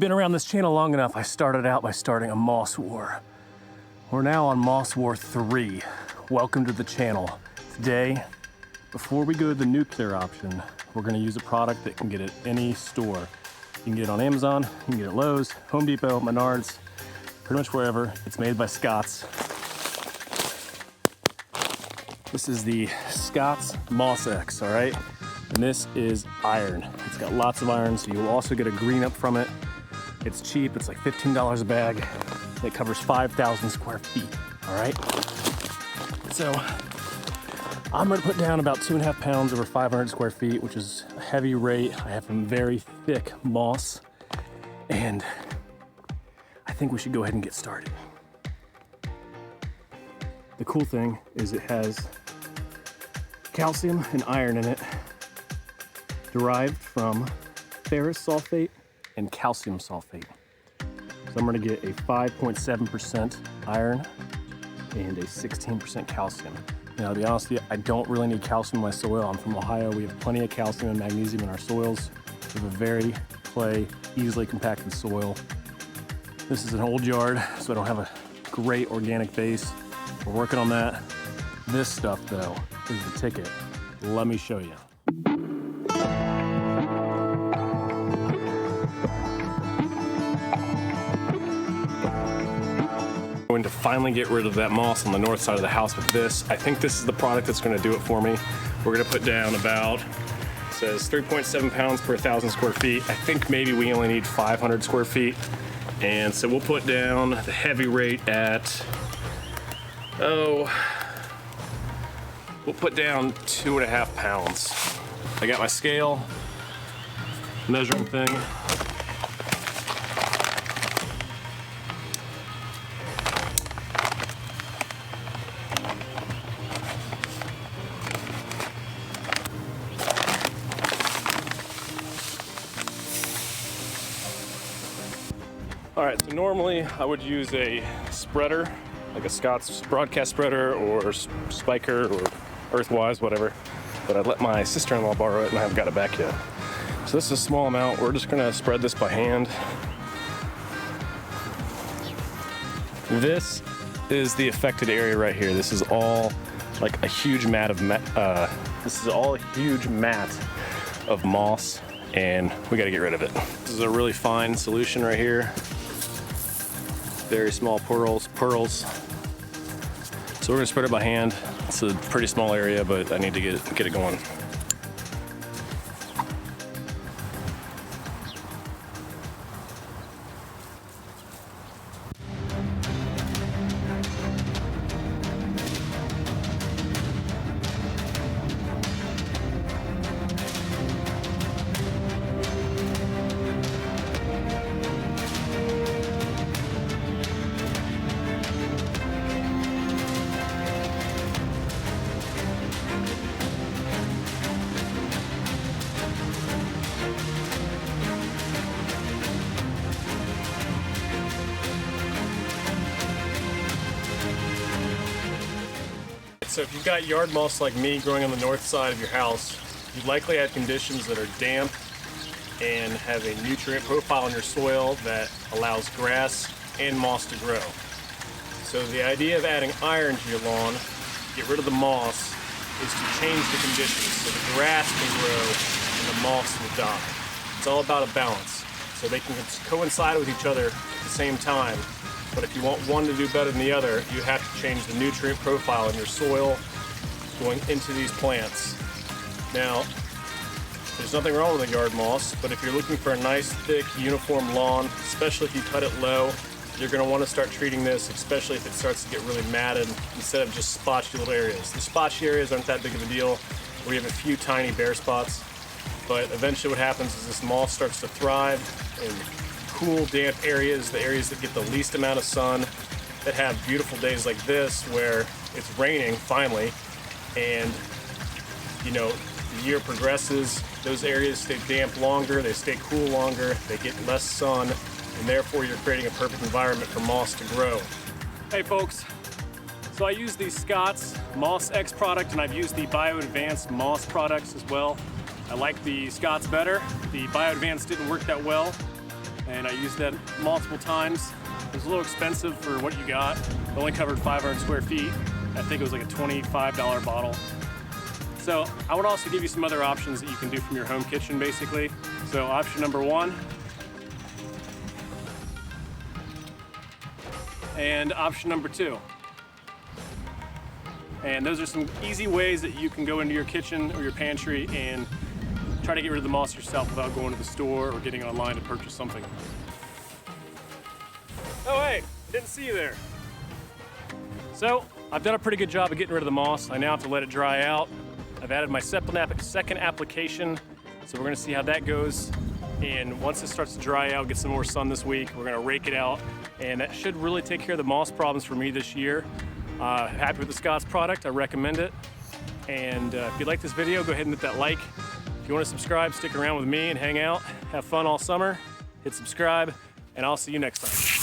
been around this channel long enough, I started out by starting a moss war. We're now on moss war 3. Welcome to the channel. Today, before we go to the nuclear option, we're gonna use a product that can get at any store. You can get it on Amazon, you can get it at Lowe's, Home Depot, Menards, pretty much wherever. It's made by Scott's. This is the Scott's Moss X, all right? And this is iron. It's got lots of iron, so you will also get a green up from it. It's cheap, it's like $15 a bag. It covers 5,000 square feet, all right? So I'm gonna put down about 2.5 pounds over 500 square feet, which is a heavy rate. I have some very thick moss, and I think we should go ahead and get started. The cool thing is it has calcium and iron in it, derived from ferrous sulfate and calcium sulfate. So I'm gonna get a 5.7% iron and a 16% calcium. Now, to be honest with you, I don't really need calcium in my soil. I'm from Ohio. We have plenty of calcium and magnesium in our soils. We have a very clay, easily compacted soil. This is an old yard, so I don't have a great organic base. We're working on that. This stuff, though, is the ticket. Let me show you. Going to finally get rid of that moss on the north side of the house with this. I think this is the product that's going to do it for me. We're going to put down about, it says 3.7 pounds per 1,000 square feet. I think maybe we only need 500 square feet. And so we'll put down the heavy rate at, we'll put down 2.5 pounds. I got my scale, measuring thing. All right, so normally I would use a spreader, like a Scott's broadcast spreader or spiker or Earthwise, whatever. But I let my sister-in-law borrow it and I haven't got it back yet. So this is a small amount. We're just gonna spread this by hand. This is the affected area right here. This is all like a huge mat of moss, and we got to get rid of it. This is a really fine solution right here. Very small pearls. So we're gonna spread it by hand. It's a pretty small area, but I need to get it going. So if you've got yard moss like me growing on the north side of your house, you likely have conditions that are damp and have a nutrient profile in your soil that allows grass and moss to grow. So the idea of adding iron to your lawn, get rid of the moss, is to change the conditions so the grass can grow and the moss will die. It's all about a balance. So they can coincide with each other at the same time. But if you want one to do better than the other, you have to change the nutrient profile in your soil going into these plants. Now, there's nothing wrong with a yard moss, but if you're looking for a nice, thick, uniform lawn, especially if you cut it low, you're gonna wanna start treating this, especially if it starts to get really matted, instead of just spotchy little areas. The spotchy areas aren't that big of a deal. We have a few tiny bare spots, but eventually what happens is this moss starts to thrive in cool, damp areas, the areas that get the least amount of sun, that have beautiful days like this where it's raining finally, and you know, the year progresses, those areas stay damp longer, they stay cool longer, they get less sun, and therefore you're creating a perfect environment for moss to grow. Hey folks, so I use the Scott's Moss X product, and I've used the Bioadvanced moss products as well. I like the Scott's better. The Bioadvanced didn't work that well. and I used that multiple times. It was a little expensive for what you got. It only covered 500 square feet. I think it was like a $25 bottle. So I would also give you some other options that you can do from your home kitchen, basically. So option number 1, and option number 2. And those are some easy ways that you can go into your kitchen or your pantry and try to get rid of the moss yourself without going to the store or getting online to purchase something. Oh hey, I didn't see you there. So I've done a pretty good job of getting rid of the moss. I now have to let it dry out. I've added my second application, so we're gonna see how that goes. And once it starts to dry out, get some more sun this week, we're gonna rake it out. And that should really take care of the moss problems for me this year. Happy with the Scott's product, I recommend it. And if you like this video, go ahead and hit that like. If you wanna subscribe, stick around with me and hang out, have fun all summer, hit subscribe, and I'll see you next time.